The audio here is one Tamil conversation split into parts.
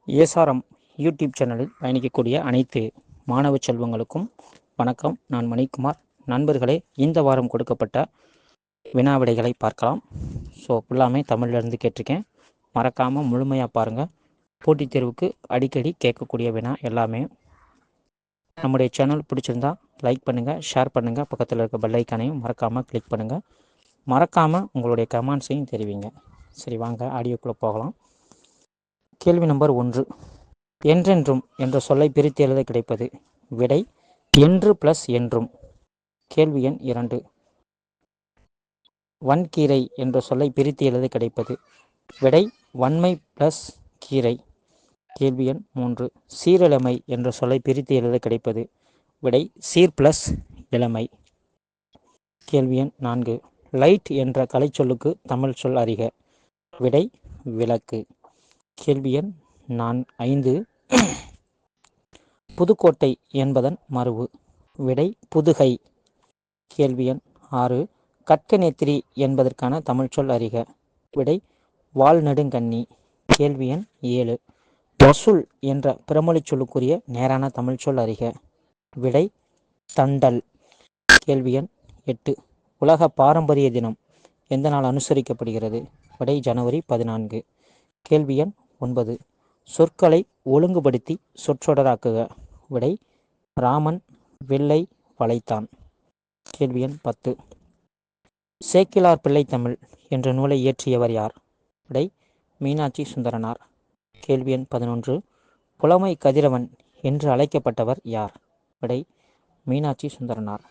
ஏசாரம் யூடியூப் சேனலில் பயணிக்கக்கூடிய அனைத்து மாணவ செல்வங்களுக்கும் வணக்கம். நான் மணிக்குமார். நண்பர்களே, இந்த வாரம் கொடுக்கப்பட்ட வினாவிடைகளை பார்க்கலாம். ஸோ ஃபுல்லாமே தமிழ்லேருந்து கேட்டிருக்கேன். மறக்காமல் முழுமையாக பாருங்கள். போட்டித் தேர்வுக்கு அடிக்கடி கேட்கக்கூடிய வினா எல்லாமே. நம்முடைய சேனல் பிடிச்சிருந்தா லைக் பண்ணுங்கள், ஷேர் பண்ணுங்கள். பக்கத்தில் இருக்க பெல் ஐக்கானையும் மறக்காமல் கிளிக் பண்ணுங்கள். மறக்காமல் உங்களுடைய கமெண்ட்ஸையும் தெரிவிங்க. சரி, வாங்க ஆடியோக்குள்ளே போகலாம். கேள்வி நம்பர் 1. என்றென்றும் என்ற சொல்லை பிரித்து எழுத கிடைப்பது. விடை என்று பிளஸ் என்றும். கேள்வி எண் 2. வன்கீரை என்ற சொல்லை பிரித்து எழுத கிடைப்பது. விடை வன்மை பிளஸ் கீரை. கேள்வி எண் 3. சீரிழமை என்ற சொல்லை பிரித்து எழுத கிடைப்பது. விடை சீர் பிளஸ் இளமை. கேள்வி எண் 4. லைட் என்ற கலைச்சொல்லுக்கு தமிழ் சொல் அறிக. விடை விளக்கு. கேள்வி எண் 5. புதுக்கோட்டை என்பதன் மருவு. விடை புதுகை. கேள்வி எண் 6. கட்கநேத்திரி என்பதற்கான தமிழ்ச்சொல் அறிக. விடை வால்நெடுங்கண்ணி. கேள்வி எண் 7. வசூல் என்ற பிறமொழிச் சொல்லுக்குரிய நேரான தமிழ்ச்சொல் அறிக. விடை தண்டல். கேள்வி எண் 8. உலக பாரம்பரிய தினம் எந்த நாள் அனுசரிக்கப்படுகிறது. விடை ஜனவரி 14. கேள்வி எண் 9. சொற்களை ஒழுங்குபடுத்தி சொற்றொடராக்குக. விடை ராமன் வில்லை வளைத்தான். கேள்வி எண் 10. சேக்கிழார் பிள்ளைத்தமிழ் என்ற நூலை இயற்றியவர் யார். விடை மீனாட்சி சுந்தரனார். கேள்வி எண் 11. புலமை கதிரவன் என்று அழைக்கப்பட்டவர் யார். விடை மீனாட்சி சுந்தரனார்.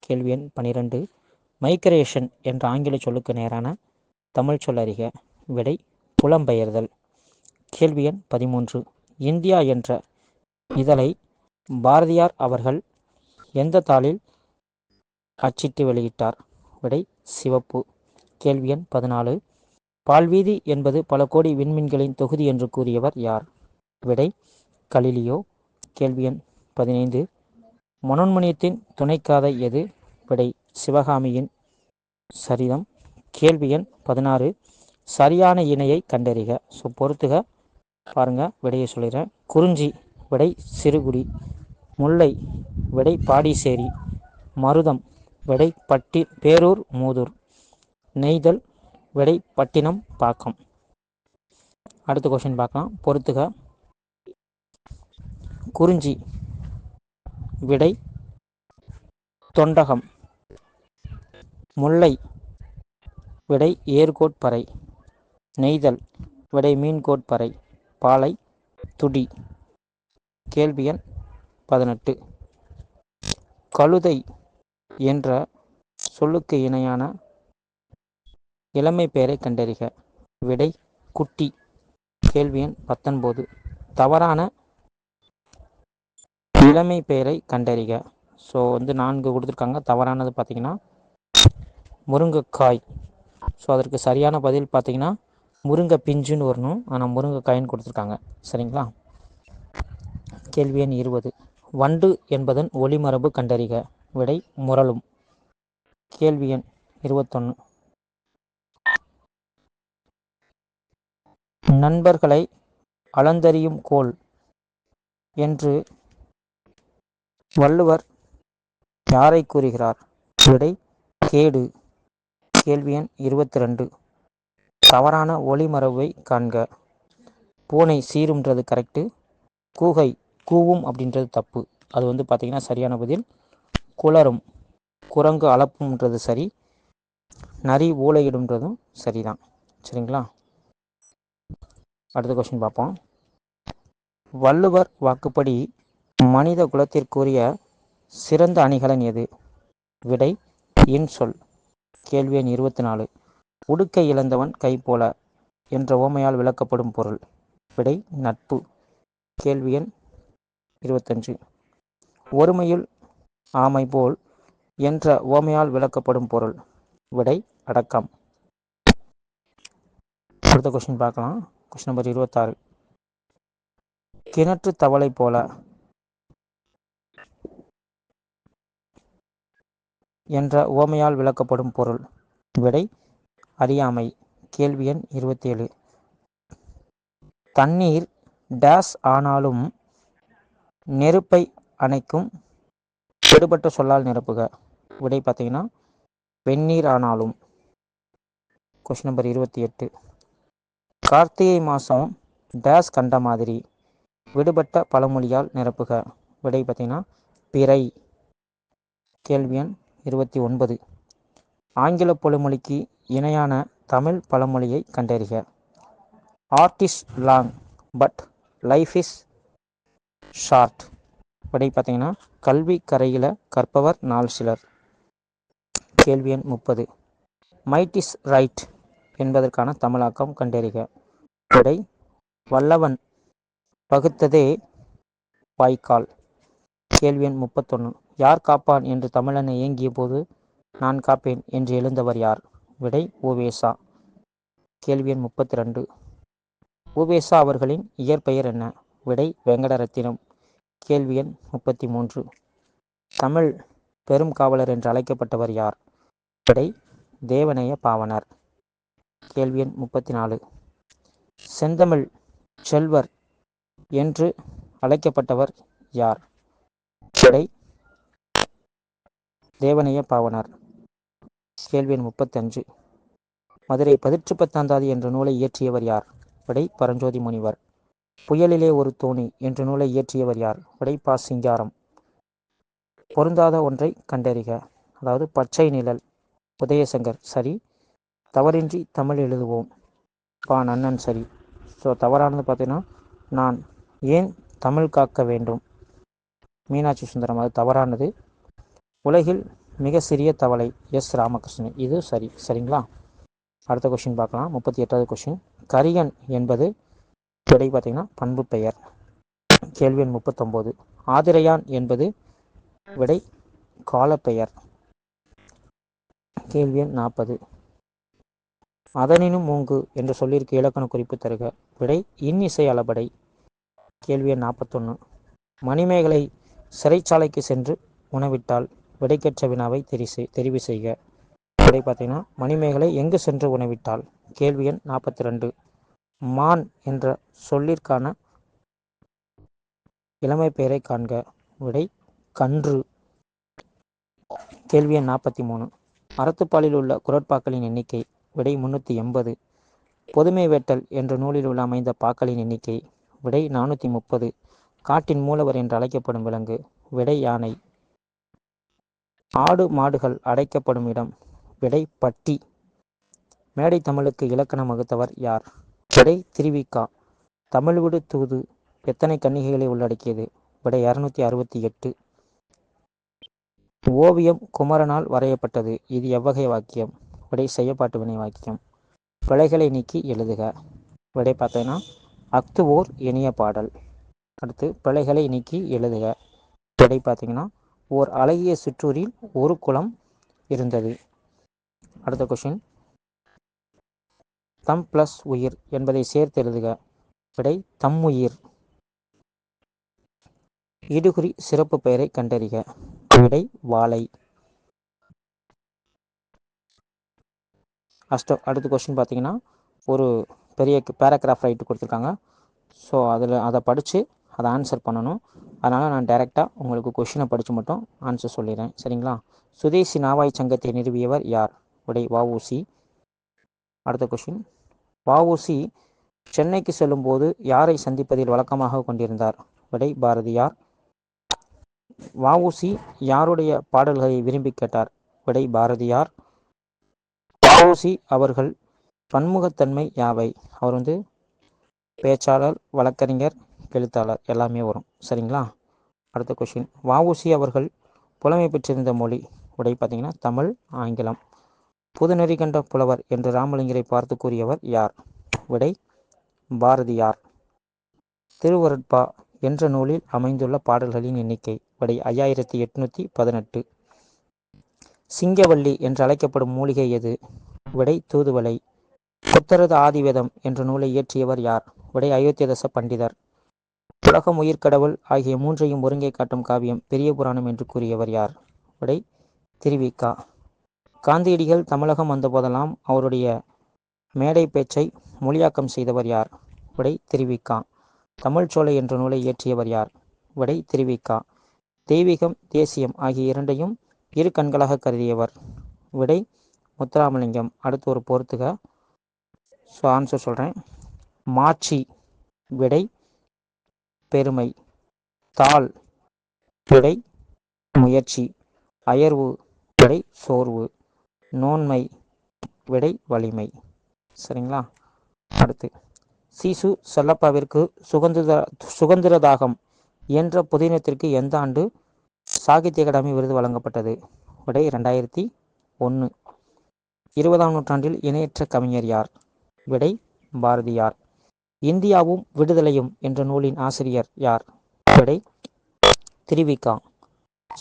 கேள்வி எண் 12. மைக்ரேஷன் என்ற ஆங்கில சொல்லுக்கு நேரான தமிழ் சொல் அறிக. விடை புலம்பெயர்தல். கேள்வி எண் 13. இந்தியா என்ற இதழை பாரதியார் அவர்கள் எந்த தாளில் அச்சிட்டு வெளியிட்டார். விடை சிவப்பு. கேள்வி எண் 14. பால்வீதி என்பது பல கோடி விண்மீன்களின் தொகுதி என்று கூறியவர் யார். விடை கலிலியோ. கேள்வி எண் 15. மனோன்மணியத்தின் துணைக்காதை எது. விடை சிவகாமியின் சரிதம். கேள்வி எண் 16. சரியான இணையை கண்டறிக. ஸோ பொறுத்துக, பாருங்க, விடையை சொல்லிடுறேன். குறிஞ்சி விடை சிறுகுடி. முல்லை விடை பாடிச்சேரி. மருதம் விடை பேரூர் மூதூர். நெய்தல் விடை பட்டினம் பாக்கம். அடுத்த கொஸ்டின் பார்க்கலாம், பொறுத்துக. குறிஞ்சி விடை தொண்டகம். முல்லை விடை ஏர்கோட்பறை. நெய்தல் விடை மீன்கோட்பறை. பாலை துடி. கேள்வி எண் 18. கழுதை என்ற சொல்லுக்கு இணையான இளமை பெயரை கண்டறிக. விடை குட்டி. கேள்வி எண் 19. தவறான இளமை பெயரை கண்டறிக. ஸோ 4 கொடுத்துருக்காங்க. தவறானது பார்த்தீங்கன்னா முருங்கைக்காய். ஸோ அதற்கு சரியான பதில் பார்த்தீங்கன்னா முருங்கை பிஞ்சுன்னு வரணும். ஆனால் முருங்கைக்காயின்னு கொடுத்துருக்காங்க. சரிங்களா? கேள்வி எண் 20. வண்டு என்பதன் ஒளிமரபு கண்டறிக. விடை முரளும். கேள்வி எண் 21. நண்பர்களை அளந்தறியும் கோல் என்று வள்ளுவர் யாரை கூறுகிறார். விடை கேடு. கேள்வி எண் 22. தவறான ஒளிமரபை காண்க. பூனை சீரும்ன்றது கரெக்டு. கூகை கூவும் அப்படின்றது தப்பு. அது பார்த்தீங்கன்னா சரியான பதில் குளரும். குரங்கு அளப்பும்ன்றது சரி. நரி ஊளையிடும்ன்றதும் சரிதான். சரிங்களா? அடுத்த கொஸ்டின் பார்ப்போம். வள்ளுவர் வாக்குப்படி மனித குலத்திற்குரிய சிறந்த அணிகலன் எது. விடை இன்சொல். கேள்வி எண் 24. உடுக்கை இழந்தவன் கை போல என்ற ஓமையால் விளக்கப்படும் பொருள். விடை நட்பு. கேள்வி எண் 25. ஒருமையுள் ஆமை போல் என்ற ஓமையால் விளக்கப்படும் பொருள். விடை அடக்கம். அடுத்த கொஸ்டின் பார்க்கலாம். Question number 26. கிணற்று தவளை போல என்ற ஓமையால் விளக்கப்படும் பொருள். விடை அறியாமை. கேள்வி எண் 27. தண்ணீர் டேஸ் ஆனாலும் நெருப்பை அணைக்கும் விடுபட்ட சொல்லால் நிரப்புக. விடை பார்த்தீங்கன்னா வெந்நீர் ஆனாலும். Question number 28. கார்த்திகை மாதம் டேஸ் கண்ட மாதிரி விடுபட்ட பழமொழியால் நிரப்புக. விடை பார்த்தீங்கன்னா பிறை. கேள்வி எண் 29. ஆங்கில பழமொழிக்கு இணையான தமிழ் பழமொழியை கண்டறிக. Art is long but life is short. விடை பார்த்தீங்கன்னா கல்வி கரையில கற்பவர் நாள் சிலர். கேள்வி எண் 30. மைட் இஸ் ரைட் என்பதற்கான தமிழாக்கம் கண்டறிக. விடை வல்லவன் பகுத்ததே வாய்க்கால். கேள்வி எண் 31. யார் காப்பான் என்று தமிழனை ஏங்கிய போது நான் காப்பேன் என்று எழுந்தவர் யார்? விடை உவேசா. கேள்வி எண் 32. உவேசா அவர்களின் இயற்பெயர் என்ன? விடை வெங்கடரத்தினம். கேள்வி எண் 33. தமிழ் பெரும் காவலர் என்று அழைக்கப்பட்டவர் யார்? விடை தேவனைய பாவனர். கேள்வி எண் 34. செந்தமிழ் செல்வர் என்று அழைக்கப்பட்டவர் யார்? விடை தேவனைய பாவனர். கேள்வி எண் 35. மதுரை 18 என்ற நூலை இயற்றியவர் யார்? விடை பரஞ்சோதி முனிவர். புயலிலே ஒரு தோணி என்ற நூலை இயற்றியவர் யார்? விடை பா சிங்காரம். பொருந்தாத ஒன்றை கண்டறிக. அதாவது பச்சை நிழல் உதயசங்கர் சரி. தவறின்றி தமிழ் எழுதுவோம் பா நன்னன் சரி. ஸோ தவறானது பார்த்தீங்கன்னா நான் ஏன் தமிழ் காக்க வேண்டும் மீனாட்சி சுந்தரம், அது தவறானது. உலகில் மிக சிறிய தவளை எஸ் ராமகிருஷ்ணன், இது சரி. சரிங்களா? அடுத்த கொஸ்டின் பார்க்கலாம். 38வது கொஸ்டின். கரியன் என்பது விடை பார்த்தீங்கன்னா பண்பு பெயர். கேள்வி எண் 39. ஆதிரையான் என்பது விடை காலப்பெயர். கேள்வி எண் 40. அதனினும் மூங்கு என்று சொல்லியிருக்க இலக்கண குறிப்பு தருக. விடை இன்னிசை அளபடை. கேள்வி எண் 41. மணிமேகலை சிறைச்சாலைக்கு சென்று உணவிட்டால் விடைக்கற்ற வினாவை தெரிவு செய்க. விடை பார்த்தீங்கன்னா மணிமேகலை எங்கு சென்று உணவிட்டால். கேள்வி எண் 42. மான் என்ற சொல்லிற்கான இளமை பெயரை காண்க. விடை கன்று. கேள்வி எண் 43. அறத்துப்பாலில் உள்ள குரட்பாக்களின் எண்ணிக்கை. விடை 380. பொதுமை வேட்டல் என்ற நூலில் உள்ள அமைந்த பாக்களின் எண்ணிக்கை. விடை 430. காட்டின் மூலவர் என்று அழைக்கப்படும் விலங்கு. விடை யானை. ஆடு மாடுகள் அடைக்கப்படும் இடம். விடை பட்டி. மேடை தமிழுக்கு இலக்கணம் வகுத்தவர் யார்? விடை திருவிக்கா. தமிழ் விடு தூது எத்தனை கன்னிகைகளை உள்ளடக்கியது? விடை 268. ஓவியம் குமரனால் வரையப்பட்டது. இது எவ்வகை வாக்கியம்? விடை செய்யப்பாட்டு வினை வாக்கியம். பிழைகளை நீக்கி எழுதுக. விடை பார்த்தீங்கன்னா அக்துவோர் இனிய பாடல். அடுத்து பிழைகளை நீக்கி எழுதுக. விடை பார்த்தீங்கன்னா ஓர் அழகிய சிற்றூரில் ஒரு குளம் இருந்தது. அடுத்த கொஸ்டின். தம் பிளஸ் உயிர் என்பதை சேர்த்து எழுதுக. விடை தம்முயிர். இடுகுறி சிறப்பு பெயரை கண்டறிக. விடை வாழை. அடுத்த கொஸ்டின் பார்த்தீங்கன்னா ஒரு பெரிய பேராகிராஃப் ரைட்டு கொடுத்துருக்காங்க. ஸோ அதை படித்து அதை ஆன்சர் பண்ணணும். அதனால் நான் டைரெக்டாக உங்களுக்கு கொஷினை படித்து மட்டும் ஆன்சர் சொல்லிடுறேன். சரிங்களா? சுதேசி நாவாய் சங்கத்தை நிறுவியவர் யார்? விடை வஉசி. அடுத்த கொஷின். வஉசி சென்னைக்கு செல்லும்போது யாரை சந்திப்பதில் வழக்கமாக கொண்டிருந்தார்? விடை பாரதியார். வஉசி யாருடைய பாடல்களை விரும்பி கேட்டார்? விடை பாரதியார். வஉசி அவர்கள் பன்முகத்தன்மை யாவை? அவர் பேச்சாளர், வழக்கறிஞர், எழுத்தாளர் எல்லாமே வரும். சரிங்களா? அடுத்த கொஷின். வஉசி அவர்கள் புலமை பெற்றிருந்த மொழி. விடை பார்த்தீங்கன்னா தமிழ், ஆங்கிலம். புதுநெறி கண்ட புலவர் என்று ராமலிங்கரை பார்த்து கூறியவர் யார்? விடை பாரதியார். திருவருட்பா என்ற நூலில் அமைந்துள்ள பாடல்களின் எண்ணிக்கை. விடை 5818. சிங்கவள்ளி என்று அழைக்கப்படும் மூலிகை எது? விடை தூதுவளை. புத்தரது ஆதிவேதம் என்ற நூலை இயற்றியவர் யார்? விடை அயோத்தியதச பண்டிதர். உலகம், உயிர்கடவுள் ஆகிய மூன்றையும் ஒருங்கே காட்டும் காவியம் பெரிய புராணம் என்று கூறியவர் யார்? விடை திருவிக்கா. காந்தியடிகள் தமிழகம் வந்தபோதெல்லாம் அவருடைய மேடை பேச்சை மொழியாக்கம் செய்தவர் யார்? விடை திருவிக்கா. தமிழ்ச்சோலை என்ற நூலை இயற்றியவர் யார்? விடை திருவிக்கா. தெய்வீகம் தேசியம் ஆகிய இரண்டையும் இரு கண்களாக கருதியவர்? விடை முத்துராமலிங்கம். அடுத்து ஒரு பொறுத்துக. ஸோ ஆன்சர் சொல்கிறேன். மாட்சி விடை பெருமை. தாள் விடை முயற்சி. அயர்வு விடை சோர்வு. நோன்மை விடை வலிமை. சரிங்களா? அடுத்து சீசு செல்லப்பாவிற்கு சுதந்திர தாகம் என்ற புதினத்திற்கு எந்த ஆண்டு சாகித்ய அகாடமி விருது வழங்கப்பட்டது? விடை 2001. 20ஆம் நூற்றாண்டில் இணையற்ற கவிஞர் யார்? விடை பாரதியார். இந்தியாவும் விடுதலையும் என்ற நூலின் ஆசிரியர் யார்? விடை திருவிக்கா.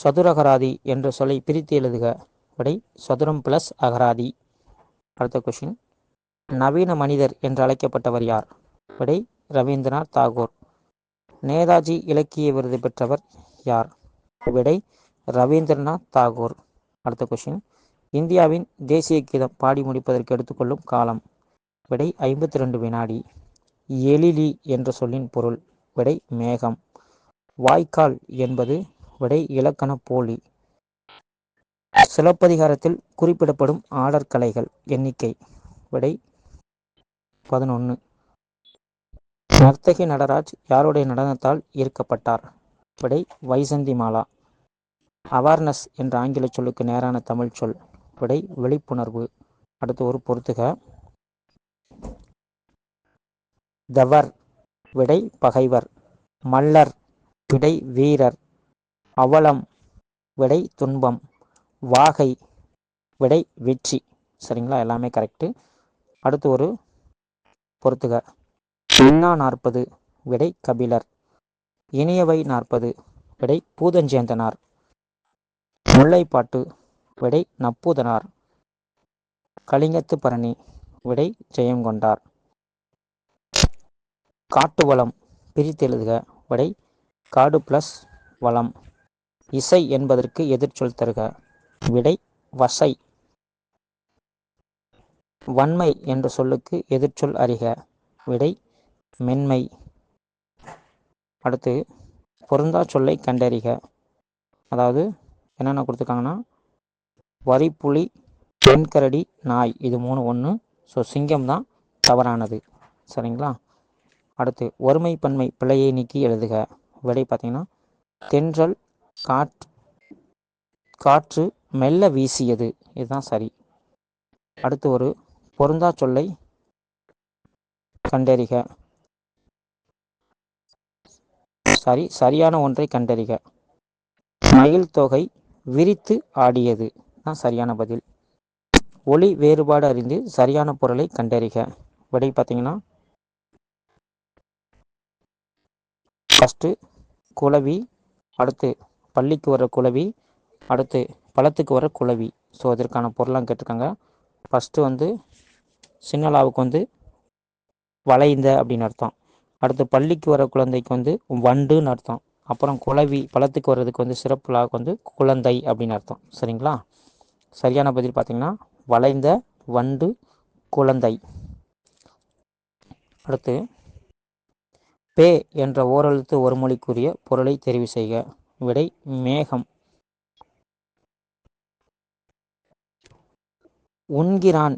சதுரகராதி என்ற சொல்லை பிரித்து எழுதுக. விடை சதுரம் பிளஸ் அகராதி. அடுத்த கொஷின். நவீன மனிதர் என்று அழைக்கப்பட்டவர் யார்? விடை ரவீந்திரநாத் தாகூர். நேதாஜி இலக்கிய விருது பெற்றவர் யார்? விடை ரவீந்திரநாத் தாகூர். அடுத்த கொஷின். இந்தியாவின் தேசிய கீதம் பாடி முடிப்பதற்கு எடுத்துக்கொள்ளும் காலம்? விடை 52 வினாடி. எழிலி என்ற சொல்லின் பொருள்? விடை மேகம். வாய்க்கால் என்பது? விடை இலக்கண போலி. சிலப்பதிகாரத்தில் குறிப்பிடப்படும் ஆடற்கலைகள் எண்ணிக்கை? விடை 11. நர்த்தகி நடராஜ் யாருடைய நடனத்தால் ஈர்க்கப்பட்டார்? விடை வைசந்தி மாலா. அவேர்னஸ் என்ற ஆங்கில சொல்லுக்கு நேரான தமிழ் சொல்? விடை விழிப்புணர்வு. அடுத்து ஒரு பொறுத்துக. தவர் விடை பகைவர். மல்லர் விடை வீரர். அவலம் விடை துன்பம். வாகை விடை வெற்றி. சரிங்களா? எல்லாமே கரெக்டு. அடுத்து ஒரு பொறுத்துக. இன்னா 40 விடை கபிலர். இனியவை 40 விடை பூதஞ்சேந்தனார். முல்லைப்பாட்டு விடை நப்பூதனார். கலிங்கத்து பரணி விடை ஜெயங்கொண்டார். காட்டு வளம் பிரித்து எழுதுக. விடை காடு பிளஸ் வளம். இசை என்பதற்கு எதிர்ச்சொல் தருக. விடை வசை. வன்மை என்ற சொல்லுக்கு எதிர்ச்சொல் அறிக. விடை மென்மை. அடுத்து பொருந்தா சொல்லை கண்டறிக. அதாவது என்னென்ன கொடுத்துருக்காங்கன்னா வரிப்புலி, பெண்கரடி, நாய், இது 3 1. ஸோ சிங்கம் தான் தவறானது. சரிங்களா? அடுத்து ஒருமை பன்மை பிழையை நீக்கி எழுதுக. விடை பார்த்தீங்கன்னா தென்றல் காற்று மெல்ல வீசியது, இதுதான் சரி. அடுத்து ஒரு பொருந்தா சொல்லை கண்டறிக. சரியான ஒன்றை கண்டறிக. மயில் தொகை விரித்து ஆடியது தான் சரியான பதில். ஒளி வேறுபாடு அறிந்து சரியான பொருளை கண்டறிக. விடை பார்த்தீங்கன்னா ஃபஸ்ட்டு குளவி, அடுத்து பள்ளிக்கு வர குளவி, அடுத்து பழத்துக்கு வர குளவி. ஸோ அதற்கான பொருளாக கேட்டிருக்காங்க. ஃபஸ்ட்டு சின்னலாவுக்கு வளைந்த அப்படின்னு அர்த்தம். அடுத்து பள்ளிக்கு வர குழந்தைக்கு வண்டுன்னு அர்த்தம். அப்புறம் குளவி பழத்துக்கு வர்றதுக்கு சிறப்புலாவுக்கு குழந்தை அப்படின்னு அர்த்தம். சரிங்களா? சரியான பதில் பார்த்தீங்கன்னா வளைந்த, வண்டு, குழந்தை. அடுத்து பே என்ற ஓரெழுத்து ஒரு மொழிக்குரிய பொருளை தெரிவு செய்க. விடை மேகம். உண்கிறான்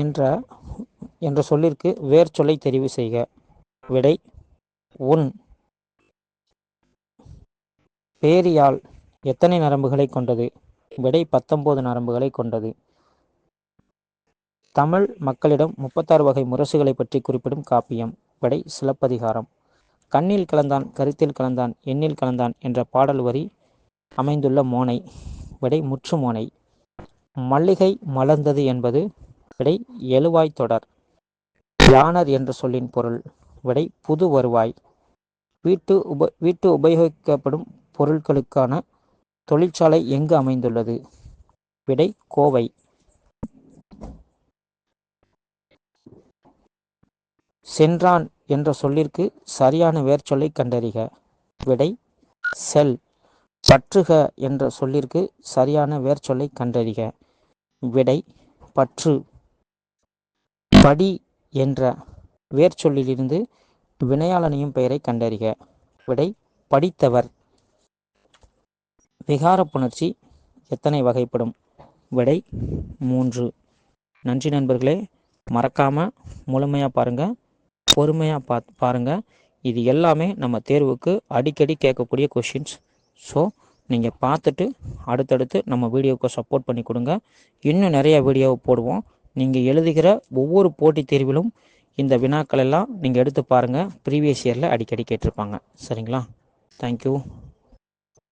என்ற சொல்லிற்கு வேர் சொல்லை தெரிவு செய்க. விடை உன். பேரியாழ் எத்தனை நரம்புகளை கொண்டது? விடை 19 நரம்புகளை கொண்டது. தமிழ் மக்களிடம் 36 வகை முரசுகளை பற்றி குறிப்பிடும் காப்பியம்? விடை சிலப்பதிகாரம். கண்ணில் கலந்தான், கருத்தில் கலந்தான், எண்ணில் கலந்தான் என்ற பாடல் வரி அமைந்துள்ள மோனை? விடை முற்று மோனை. மல்லிகை மலர்ந்தது என்பது? விடை எழுவாய் தொடர். யானர் என்ற சொல்லின் பொருள்? விடை புது வருவாய். வீட்டு உபயோகிக்கப்படும் பொருட்களுக்கான தொழிற்சாலை எங்கு அமைந்துள்ளது? விடை கோவை. சென்றான் என்ற சொல்லிற்கு சரியான வேர்ச்சொல்லை கண்டறிக. விடை செல். பற்றுக என்ற சொல்லிற்கு சரியான வேர்ச்சொல்லை கண்டறிக. விடை பற்று. படி என்ற வேர்ச்சொல்லிலிருந்து வினையாளனியும் பெயரை கண்டறிக. விடை படித்தவர். விகார புணர்ச்சி எத்தனை வகைப்படும்? விடை 3. நன்றி நண்பர்களே. மறக்காமல் முழுமையாக பாருங்கள், பொறுமையாக பாருங்கள். இது எல்லாமே நம்ம தேர்வுக்கு அடிக்கடி கேட்கக்கூடிய கொஷின்ஸ். ஸோ நீங்கள் பார்த்துட்டு அடுத்தடுத்து நம்ம வீடியோவுக்கு சப்போர்ட் பண்ணி கொடுங்க. இன்னும் நிறைய வீடியோவை போடுவோம். நீங்கள் எழுதுகிற ஒவ்வொரு போட்டித் தேர்விலும் இந்த வினாக்கள் எல்லாம் நீங்கள் எடுத்து பாருங்கள். ப்ரீவியஸ் இயரில் அடிக்கடி கேட்டிருப்பாங்க. சரிங்களா? தேங்க்யூ.